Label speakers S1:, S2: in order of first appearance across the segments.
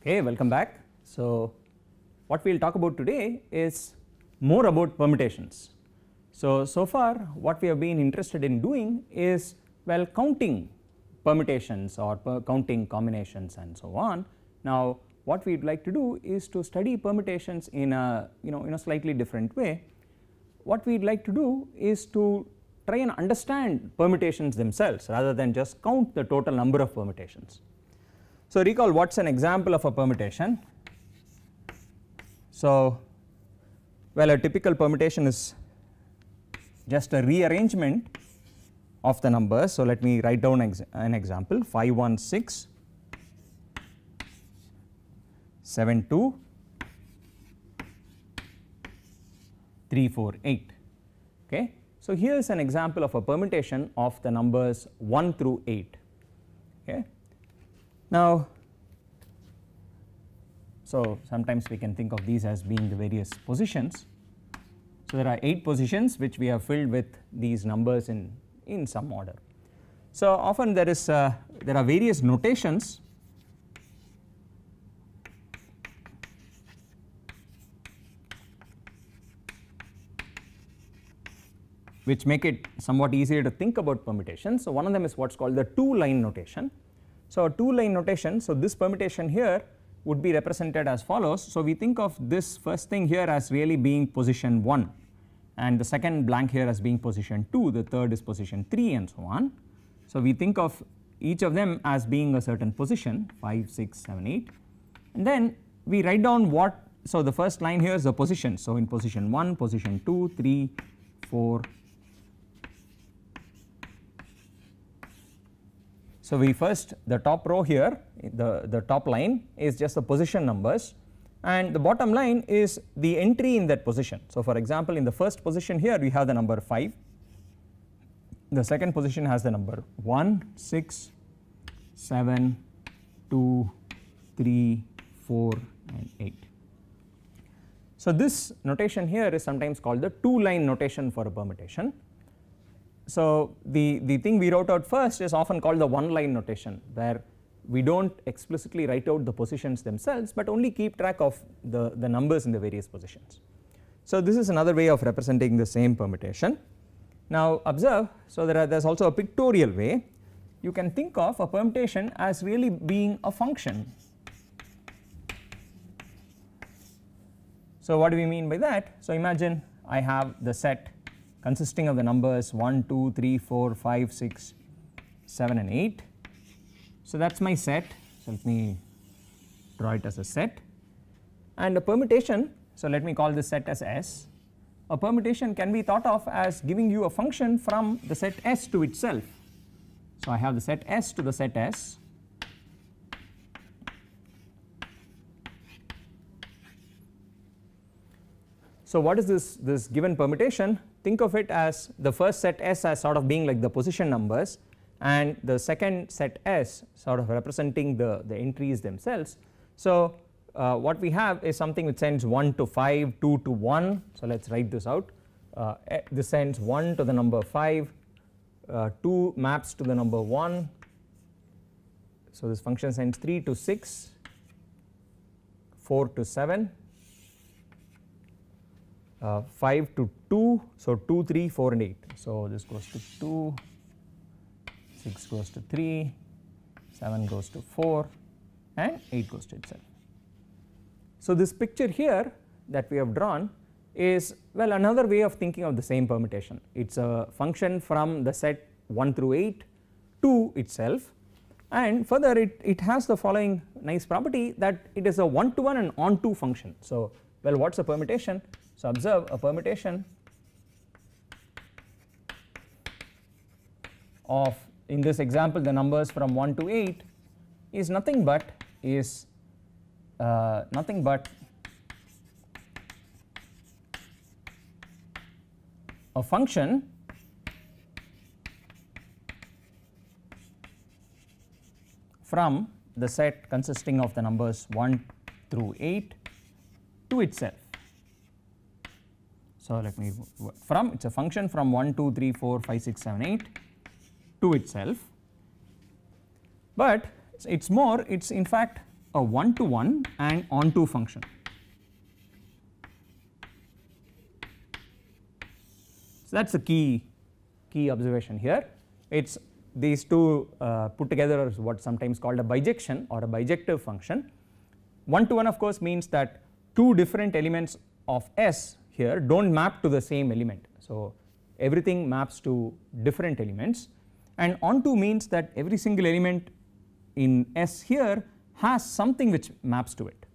S1: Okay, welcome back. So, what we will talk about today is more about permutations. So far what we have been interested in doing is, well, counting permutations or counting combinations and so on. Now what we would like to do is to study permutations in a slightly different way. What we would like to do is to try and understand permutations themselves rather than just count the total number of permutations. So recall what is an example of a permutation. So well, a typical permutation is just a rearrangement of the numbers. So let me write down an example: 516 72 348. Okay. So here is an example of a permutation of the numbers 1 through 8. Okay. Now so sometimes we can think of these as being the various positions. So there are 8 positions which we have filled with these numbers in some order. So often there are various notations which make it somewhat easier to think about permutations. So one of them is what is called the 2-line notation. So a 2-line notation, so this permutation here would be represented as follows. So we think of this first thing here as really being position 1, and the second blank here as being position 2, the third is position 3, and so on. So we think of each of them as being a certain position, 5, 6, 7, 8, and then we write down what, so the first line here is the position. So in position 1, position 2, 3, 4. So we first, the top row here, the top line is just the position numbers, and the bottom line is the entry in that position. So for example, in the first position here we have the number 5, the second position has the number 1, 6, 7, 2, 3, 4 and 8. So this notation here is sometimes called the 2-line notation for a permutation. So the thing we wrote out first is often called the 1-line notation, where we do not explicitly write out the positions themselves but only keep track of the numbers in the various positions. So this is another way of representing the same permutation. Now observe, so there is also a pictorial way. You can think of a permutation as really being a function. So what do we mean by that? So imagine I have the set consisting of the numbers 1, 2, 3, 4, 5, 6, 7 and 8. So that is my set. So let me draw it as a set, and a permutation, so let me call this set as S. A permutation can be thought of as giving you a function from the set S to itself. So I have the set S to the set S. So what is this given permutation? Think of it as the first set S as sort of being like the position numbers, and the second set S sort of representing the entries themselves. So what we have is something which sends 1 to 5, 2 to 1. So let us write this out. This sends 1 to the number 5, 2 maps to the number 1. So this function sends 3 to 6, 4 to 7, 5 to 2, so 2, 3, 4 and 8. So this goes to 2, 6 goes to 3, 7 goes to 4 and 8 goes to itself. So this picture here that we have drawn is, well, another way of thinking of the same permutation. It is a function from the set 1 through 8 to itself, and further it has the following nice property that it is a one-to-one and onto function. So well, what is a permutation? So observe, a permutation of, in this example, the numbers from 1 to 8 is nothing but a function from the set consisting of the numbers 1 through 8 to itself. So let me from, it is a function from 1, 2, 3, 4, 5, 6, 7, 8 to itself, but it is more, it is in fact a one-to-one and onto function. So that's the key observation here. It's these two put together is what's sometimes called a bijection or a bijective function. One-to-one of course means that two different elements of S here don't map to the same element. So everything maps to different elements, and onto means that every single element in S here has something which maps to it.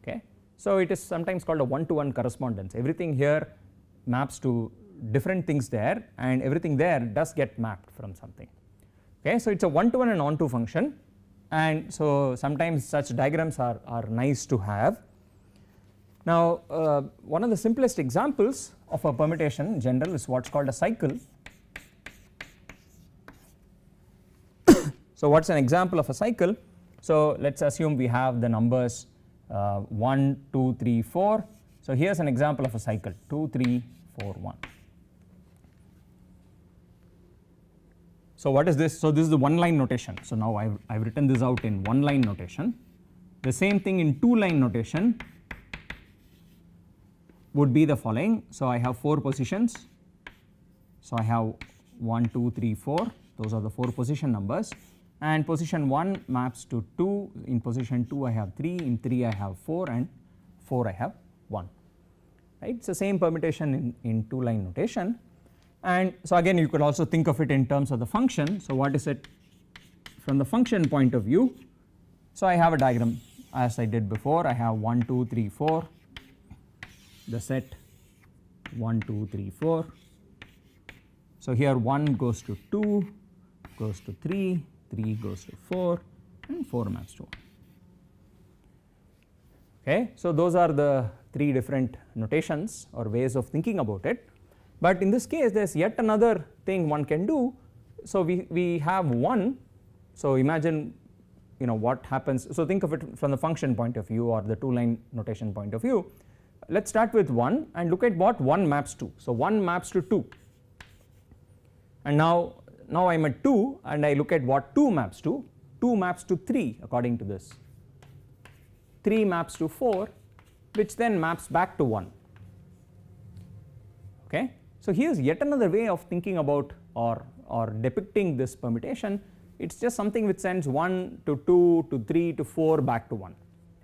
S1: Okay, so it is sometimes called a one-to-one correspondence. Everything here maps to different things there, and everything there does get mapped from something. Okay, so it's a one-to-one and onto function, and so sometimes such diagrams are nice to have. Now one of the simplest examples of a permutation in general is what's called a cycle. So what's an example of a cycle? So let's assume we have the numbers 1, 2, 3, 4. So here's an example of a cycle 2, 3, 4, 1. So what is this? So this is the one line notation. So now I've written this out in one line notation. The same thing in two line notation would be the following. So I have 4 positions. So I have 1, 2, 3, 4. Those are the 4 position numbers. And position 1 maps to 2. In position 2 I have 3. In 3 I have 4, and 4 I have 1. Right? It's the same permutation in two line notation. And so again you could also think of it in terms of the function. So what is it from the function point of view? So I have a diagram as I did before. I have 1, 2, 3, 4, the set 1, 2, 3, 4. So here 1 goes to 2, goes to 3, 3 goes to 4, and 4 maps to 1. Okay, so those are the 3 different notations or ways of thinking about it. But in this case there is yet another thing one can do. So we have 1. So imagine what happens. So think of it from the function point of view or the two line notation point of view. Let's start with 1 and look at what 1 maps to. So 1 maps to 2, and now I am at 2 and I look at what 2 maps to. 2 maps to 3 according to this. 3 maps to 4, which then maps back to 1. Okay. So here's yet another way of thinking about or depicting this permutation. It's just something which sends 1 to 2 to 3 to 4 back to 1.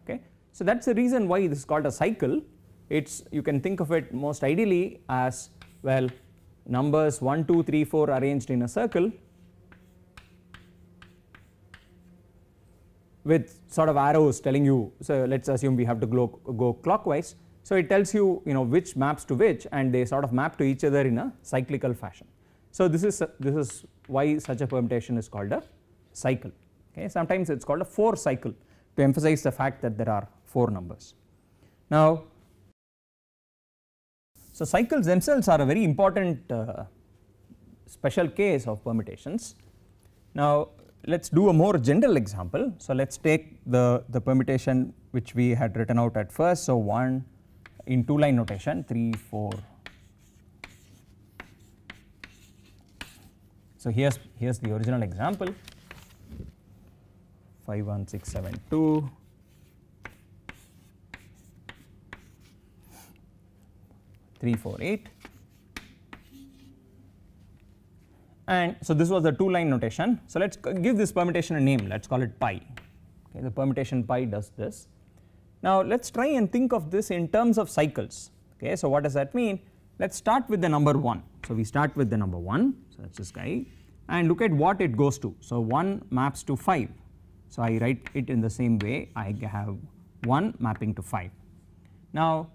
S1: Okay. So that's the reason why this is called a cycle. You can think of it most ideally as, well, numbers 1, 2, 3, 4 arranged in a circle with sort of arrows telling you. So let's assume we have to go clockwise. So it tells you which maps to which, and they sort of map to each other in a cyclical fashion. So this is why such a permutation is called a cycle. Okay, sometimes it's called a 4 cycle to emphasize the fact that there are 4 numbers. Now, so cycles themselves are a very important special case of permutations. Now let's do a more general example. So let's take the permutation which we had written out at first. So 1 in two line notation 3, 4. So here's the original example 5, 1, 6, 7, 2. 3, 4, 8, and so this was the two line notation. So let's give this permutation a name. Let's call it pi. Okay, the permutation pi does this. Now let's try and think of this in terms of cycles. Okay, so what does that mean? Let's start with the number 1. So we start with the number 1. So that's this guy, and look at what it goes to. So 1 maps to 5. So I write it in the same way. I have 1 mapping to 5. Now,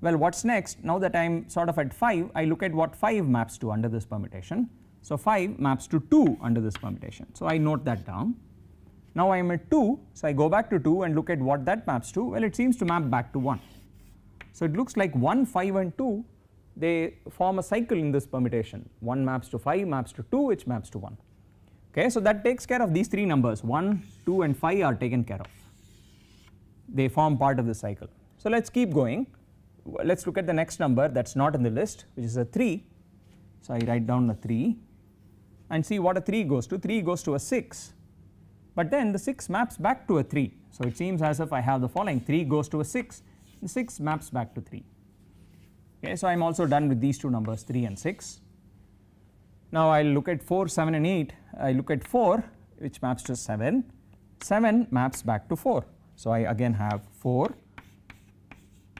S1: well, what's next? Now that I am sort of at 5, I look at what 5 maps to under this permutation. So 5 maps to 2 under this permutation. So I note that down. Now I am at 2, so I go back to 2 and look at what that maps to. Well, it seems to map back to 1. So it looks like 1, 5 and 2, they form a cycle in this permutation. 1 maps to 5, maps to 2, which maps to 1. Okay, so that takes care of these 3 numbers. 1, 2 and 5 are taken care of. They form part of the cycle. So let's keep going. Let's look at the next number that's not in the list, which is a 3. So I write down a 3 and see what a 3 goes to. 3 goes to a 6. but then the 6 maps back to a 3. So it seems as if I have the following: 3 goes to a 6, the 6 maps back to 3. Okay, so I am also done with these two numbers, 3 and 6. Now I will look at 4, 7 and 8. I look at 4, which maps to 7, 7 maps back to 4. So I again have 4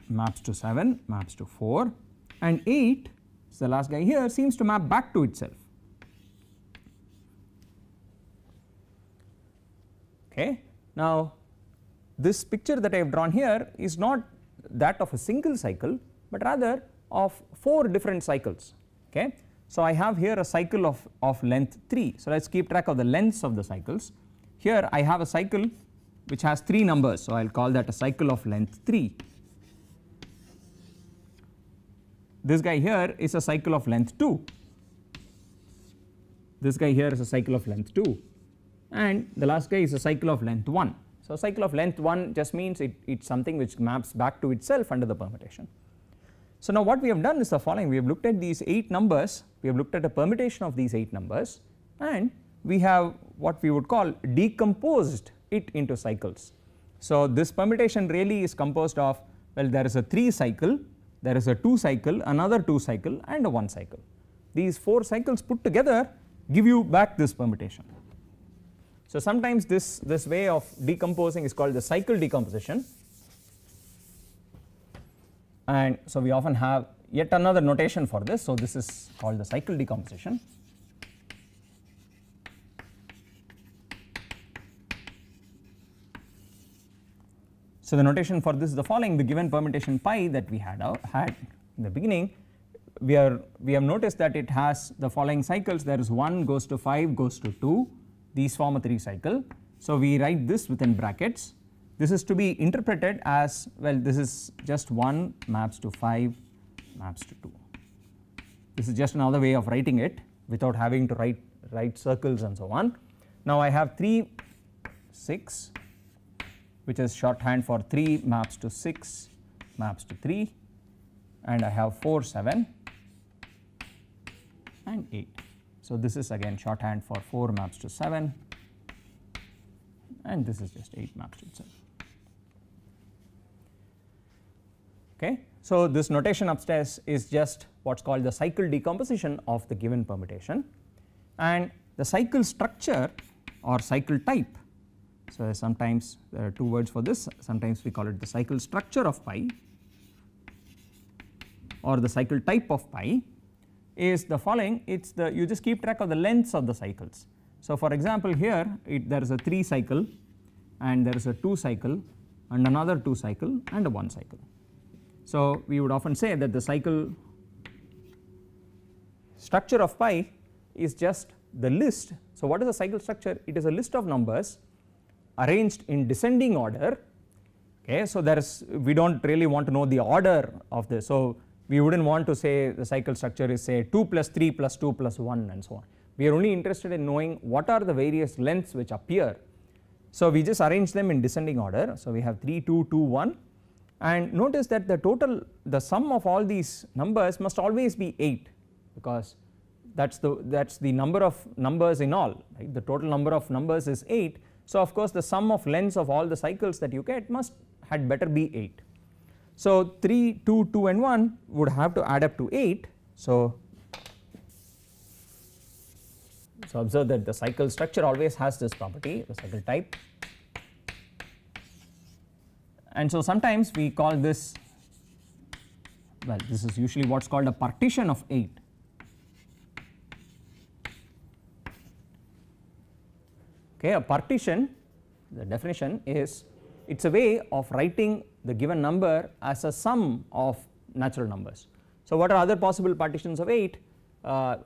S1: maps to 7, maps to 4, and 8, so the last guy here, seems to map back to itself. Okay. Now this picture that I have drawn here is not that of a single cycle, but rather of 4 different cycles. Okay. So I have here a cycle of length 3. So let's keep track of the lengths of the cycles. Here I have a cycle which has 3 numbers, so I will call that a cycle of length 3. This guy here is a cycle of length 2. This guy here is a cycle of length 2, and the last guy is a cycle of length 1. So cycle of length 1 just means it's something which maps back to itself under the permutation. So now what we have done is the following: we have looked at these 8 numbers, we have looked at a permutation of these 8 numbers, and we have what we would call decomposed it into cycles. So this permutation really is composed of, well, there is a 3 cycle, there is a 2 cycle, another 2 cycle, and a 1 cycle. These 4 cycles put together give you back this permutation. So sometimes this way of decomposing is called the cycle decomposition, and so we often have yet another notation for this. So this is called the cycle decomposition. So the notation for this is the following: the given permutation pi that we had in the beginning, we have noticed that it has the following cycles. There is 1 goes to 5 goes to 2, these form a 3 cycle. So we write this within brackets. This is to be interpreted as, well, this is just 1 maps to 5 maps to 2. This is just another way of writing it without having to write circles and so on. Now I have 3, 6, which is shorthand for 3 maps to 6 maps to 3, and I have 4, 7 and 8. So this is again shorthand for 4 maps to 7, and this is just 8 maps to itself. Okay. So this notation upstairs is just what's called the cycle decomposition of the given permutation, and the cycle structure or cycle type. So sometimes there are 2 words for this. Sometimes we call it the cycle structure of pi or the cycle type of pi is the following. It's the, you just keep track of the lengths of the cycles. So for example here there is a 3 cycle, and there is a 2 cycle, and another 2 cycle, and a 1 cycle. So we would often say that the cycle structure of pi is just the list. So what is a cycle structure? It is a list of numbers arranged in descending order. Okay, so there is, we don't really want to know the order of this. So we wouldn't want to say the cycle structure is, say, 2 plus 3 plus 2 plus 1 and so on. We are only interested in knowing what are the various lengths which appear. So we just arrange them in descending order. So we have 3, 2, 2, 1, and notice that the sum of all these numbers must always be 8, because that's the number of numbers in all, right? The total number of numbers is 8. So of course the sum of lengths of all the cycles that you get had better be 8. So 3, 2, 2 and 1 would have to add up to 8. So observe that the cycle structure always has this property, the cycle type, and so sometimes we call this, well, this is usually what's called a partition of 8. Okay, a partition, the definition is, it's a way of writing the given number as a sum of natural numbers. So what are other possible partitions of 8?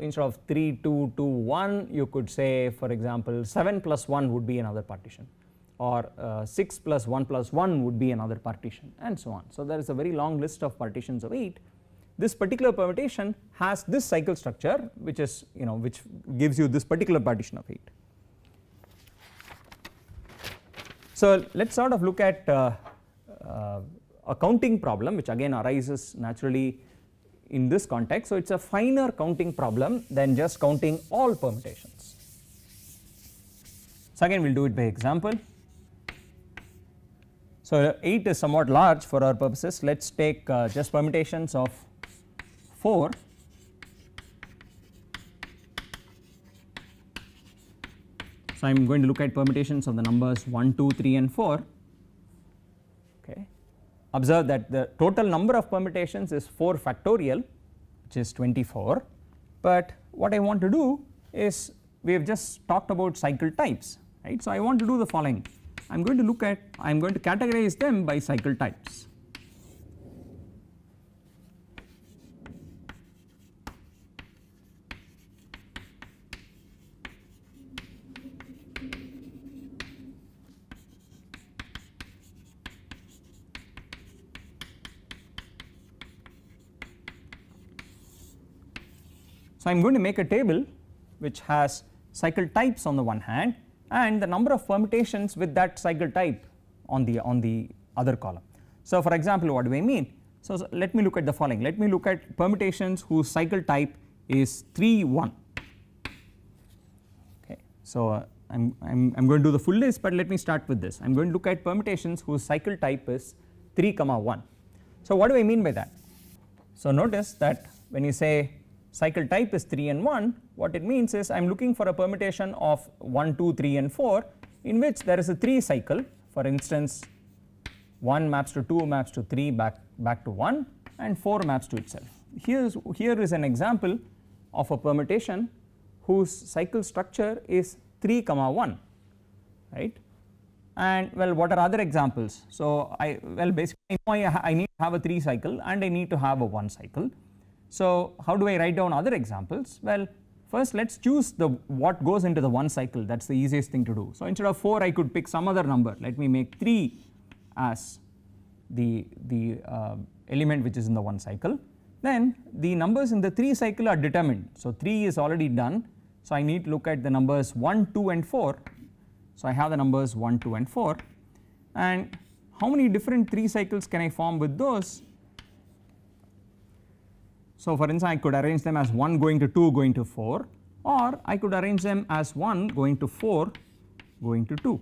S1: Instead of 3, 2, 2, 1, you could say, for example, 7 plus 1 would be another partition, or 6 plus 1 plus 1 would be another partition, and so on. So there is a very long list of partitions of 8. This particular permutation has this cycle structure, which is, which gives you this particular partition of 8. So let's sort of look at a counting problem, which again arises naturally in this context. So it's a finer counting problem than just counting all permutations. So again we will do it by example. So 8 is somewhat large for our purposes. Let us take just permutations of 4. So I am going to look at permutations of the numbers 1, 2, 3 and 4. Okay. Observe that the total number of permutations is 4 factorial, which is 24, but what I want to do is, we have just talked about cycle types, right. So I want to do the following. I am going to categorize them by cycle types. So I am going to make a table which has cycle types on the one hand and the number of permutations with that cycle type on the other column. So for example, what do I mean? So let me look at the following. Let me look at permutations whose cycle type is 3, 1. Okay. So I'm going to do the full list, but let me start with this. I'm going to look at permutations whose cycle type is 3, 1. So what do I mean by that? So notice that when you say cycle type is 3 and 1, what it means is I am looking for a permutation of 1, 2, 3 and 4 in which there is a 3 cycle. For instance, 1 maps to 2, maps to 3, back to 1, and 4 maps to itself. Here is an example of a permutation whose cycle structure is 3, 1, right. And well, what are other examples? So basically I need to have a 3 cycle and I need to have a 1 cycle. So how do I write down other examples? Well, first let us choose what goes into the 1 cycle. That is the easiest thing to do. So instead of 4 I could pick some other number. Let me make 3 as the element which is in the 1 cycle. Then the numbers in the 3 cycle are determined. So 3 is already done. So I need to look at the numbers 1, 2 and 4. So I have the numbers 1, 2 and 4, and how many different 3 cycles can I form with those? So for instance, I could arrange them as 1 going to 2 going to 4, or I could arrange them as 1 going to 4 going to 2.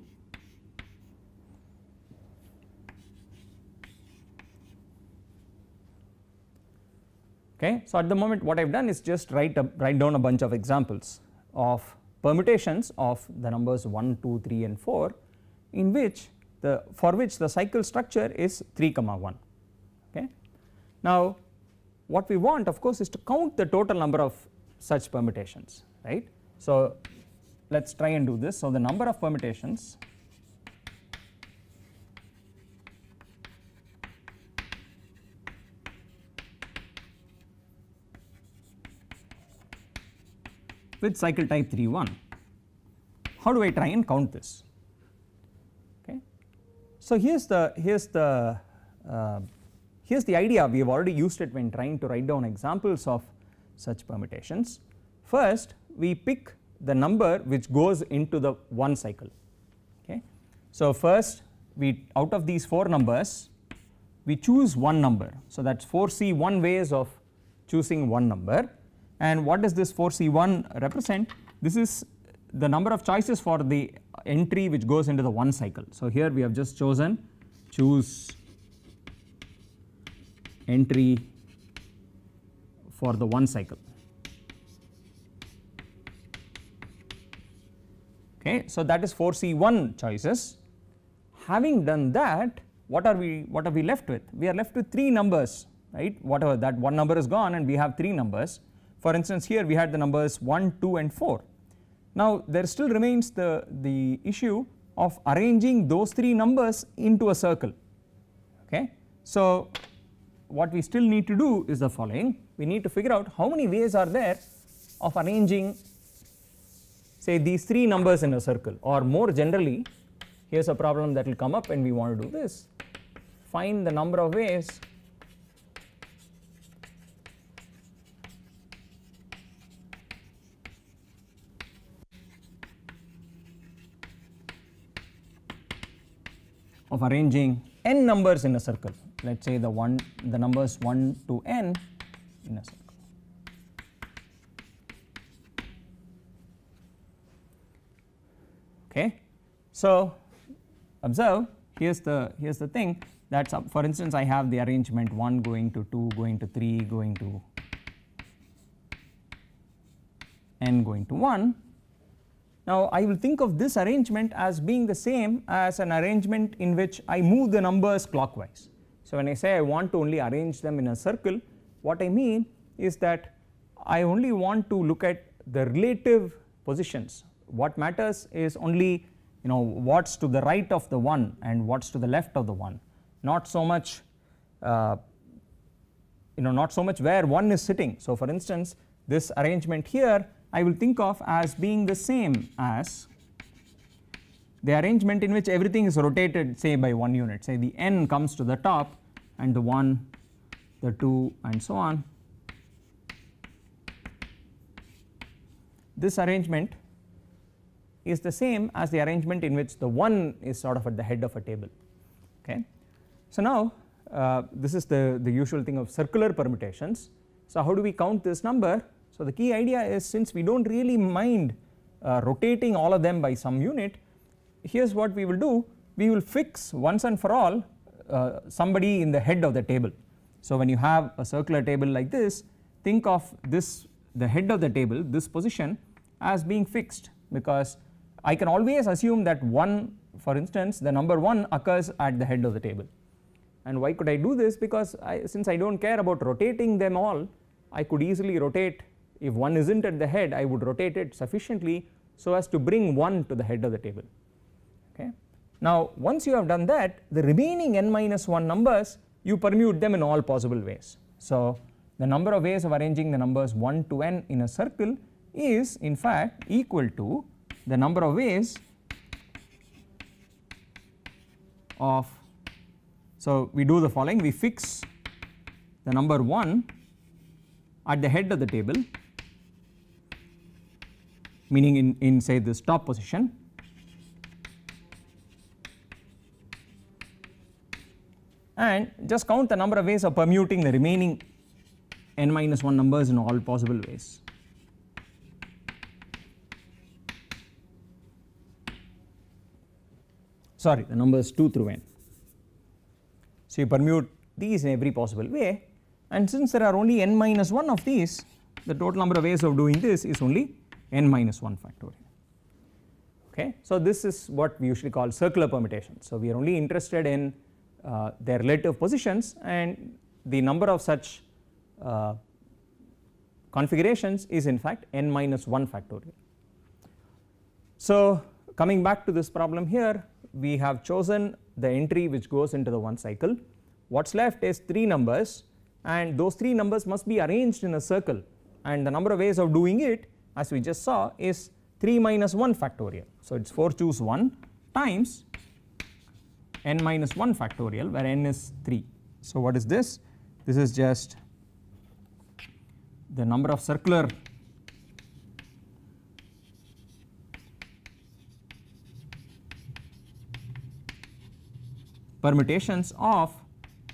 S1: Okay. So at the moment what I have done is just write down a bunch of examples of permutations of the numbers 1, 2, 3 and 4 in which for which the cycle structure is 3, 1. Okay. Now what we want of course is to count the total number of such permutations, right. So let us try and do this. So the number of permutations with cycle type 3, 1. How do I try and count this? Okay. So here's the idea. We have already used it when trying to write down examples of such permutations. First we pick the number which goes into the 1 cycle. Okay. So first we, out of these 4 numbers, we choose one number. So that's 4C1 ways of choosing one number. And what does this 4C1 represent? This is the number of choices for the entry which goes into the 1 cycle. So here we have just choose entry for the 1 cycle. Okay, so that is 4C1 choices. Having done that, what are we left with? We are left with 3 numbers, right? Whatever, that one number is gone and we have 3 numbers. For instance, here we had the numbers 1, 2 and 4. Now there still remains the issue of arranging those 3 numbers into a circle. Okay. So what we still need to do is the following. We need to figure out how many ways are there of arranging, say, these 3 numbers in a circle, or more generally, here's a problem that will come up when we want to do this. Find the number of ways of arranging n numbers in a circle. Let us say the numbers 1 to n in a circle. Okay. So observe, here's the thing that for instance I have the arrangement 1 going to 2 going to 3 going to n going to 1. Now I will think of this arrangement as being the same as an arrangement in which I move the numbers clockwise. So when I say I want to only arrange them in a circle, what I mean is that I only want to look at the relative positions. What matters is only what's to the right of the 1 and what's to the left of the 1, not so much not so much where 1 is sitting. So for instance this arrangement here I will think of as being the same as the arrangement in which everything is rotated say by 1 unit, say the n comes to the top and the 1, the 2 and so on. This arrangement is the same as the arrangement in which the 1 is sort of at the head of a table. Okay. So now this is the usual thing of circular permutations. So how do we count this number? So the key idea is, since we don't really mind rotating all of them by some unit, here's what we will do. We will fix once and for all somebody in the head of the table. So when you have a circular table like this, think of this, the head of the table, this position, as being fixed, because I can always assume that 1, for instance the number 1 occurs at the head of the table. And why could I do this? Because since I don't care about rotating them all, I could easily rotate. If 1 isn't at the head, I would rotate it sufficiently so as to bring 1 to the head of the table. Okay. Now once you have done that, the remaining n minus 1 numbers, you permute them in all possible ways. So the number of ways of arranging the numbers 1 to n in a circle is in fact equal to the number of ways of, so we do the following: we fix the number 1 at the head of the table, meaning in say this top position, and just count the number of ways of permuting the remaining n minus 1 numbers in all possible ways. Sorry, the numbers 2 through n. So you permute these in every possible way, and since there are only n minus 1 of these, the total number of ways of doing this is only n minus 1 factorial. Okay. So this is what we usually call circular permutations. So we are only interested in their relative positions, and the number of such configurations is in fact n minus 1 factorial. So coming back to this problem here, we have chosen the entry which goes into the 1 cycle. What's left is 3 numbers, and those 3 numbers must be arranged in a circle, and the number of ways of doing it, as we just saw, is 3 minus 1 factorial. So it's 4 choose 1 times n minus 1 factorial, where n is 3. So what is this? This is just the number of circular permutations of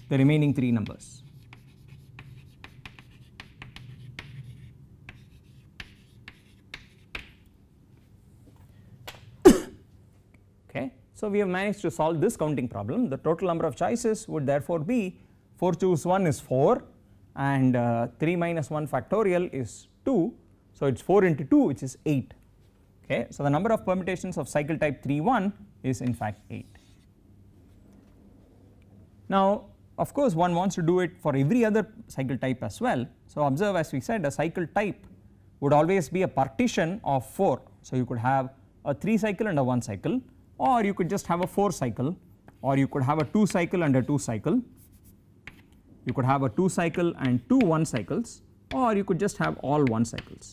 S1: the remaining 3 numbers. Okay. So we have managed to solve this counting problem. The total number of choices would therefore be 4 choose 1 is 4, and 3 minus 1 factorial is 2, so it's 4 into 2, which is 8. Okay. So the number of permutations of cycle type 3(1) is in fact 8. Now of course one wants to do it for every other cycle type as well. So observe, as we said, a cycle type would always be a partition of 4. So you could have a 3 cycle and a 1 cycle, or you could just have a 4 cycle, or you could have a 2 cycle and a 2 cycle, you could have a 2 cycle and 2 1 cycles, or you could just have all 1 cycles.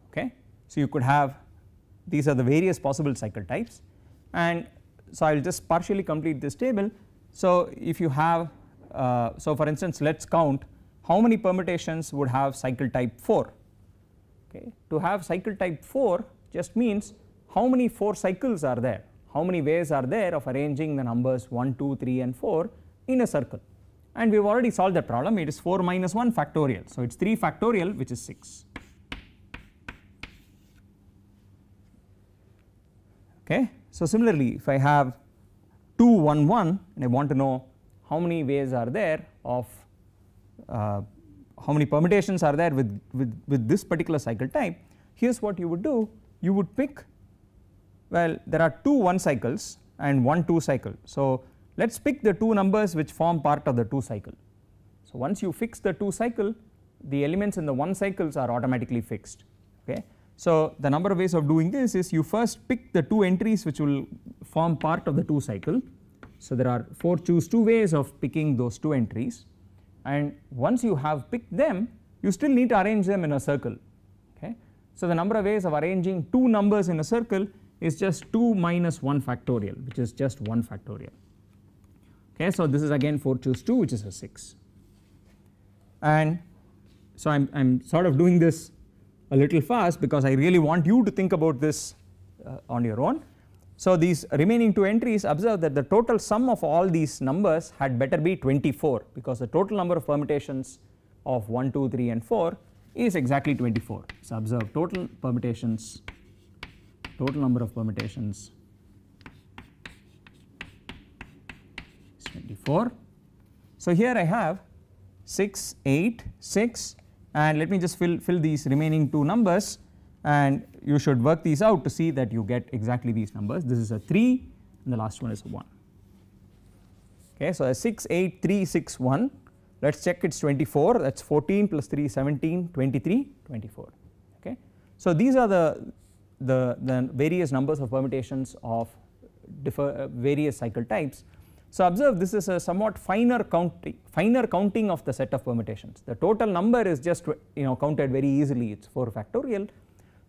S1: Okay. So you could have, these are the various possible cycle types, and so I will just partially complete this table. So if you have, so for instance let us count how many permutations would have cycle type 4. Okay. To have cycle type 4 just means how many 4 cycles are there, how many ways are there of arranging the numbers 1, 2, 3 and 4 in a circle, and we have already solved that problem. It is 4 minus 1 factorial, so it is 3 factorial, which is 6. Okay. So similarly, if I have 2 1 1 and I want to know how many ways are there of how many permutations are there with this particular cycle type, here is what you would do. You would pick, well, there are 2 1 cycles and 1 2 cycle. So let us pick the 2 numbers which form part of the 2 cycle. So once you fix the 2 cycle, the elements in the 1 cycles are automatically fixed. Okay. So the number of ways of doing this is you first pick the 2 entries which will form part of the 2 cycle. So there are 4 choose 2 ways of picking those 2 entries, and once you have picked them, you still need to arrange them in a circle. Okay. So the number of ways of arranging 2 numbers in a circle is just 2 minus 1 factorial, which is just 1 factorial. Okay. So this is again 4 choose 2, which is a 6, and so I'm sort of doing this a little fast because I really want you to think about this on your own. So these remaining 2 entries, observe that the total sum of all these numbers had better be 24, because the total number of permutations of 1 2 3 and 4 is exactly 24. So observe total permutations, total number of permutations is 24. So here I have 6 8 6, and let me just fill these remaining 2 numbers, and you should work these out to see that you get exactly these numbers. This is a 3 and the last one is a 1. Okay, so a 6 8 3 6 1, let us check, it is 24, that is 14 plus 3 17 23 24. Okay. So these are the various numbers of permutations of various cycle types. So observe, this is a somewhat finer counting of the set of permutations. The total number is just counted very easily, it is 4 factorial,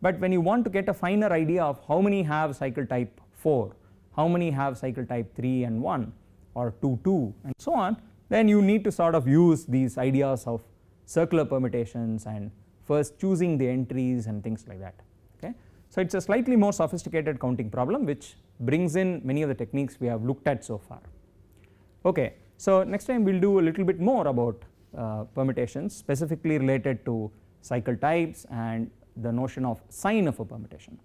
S1: but when you want to get a finer idea of how many have cycle type 4, how many have cycle type 3 and 1 or 2 2 and so on, then you need to sort of use these ideas of circular permutations and first choosing the entries and things like that. Okay. So it is a slightly more sophisticated counting problem which brings in many of the techniques we have looked at so far. Okay. So next time we will do a little bit more about permutations specifically related to cycle types and the notion of sign of a permutation.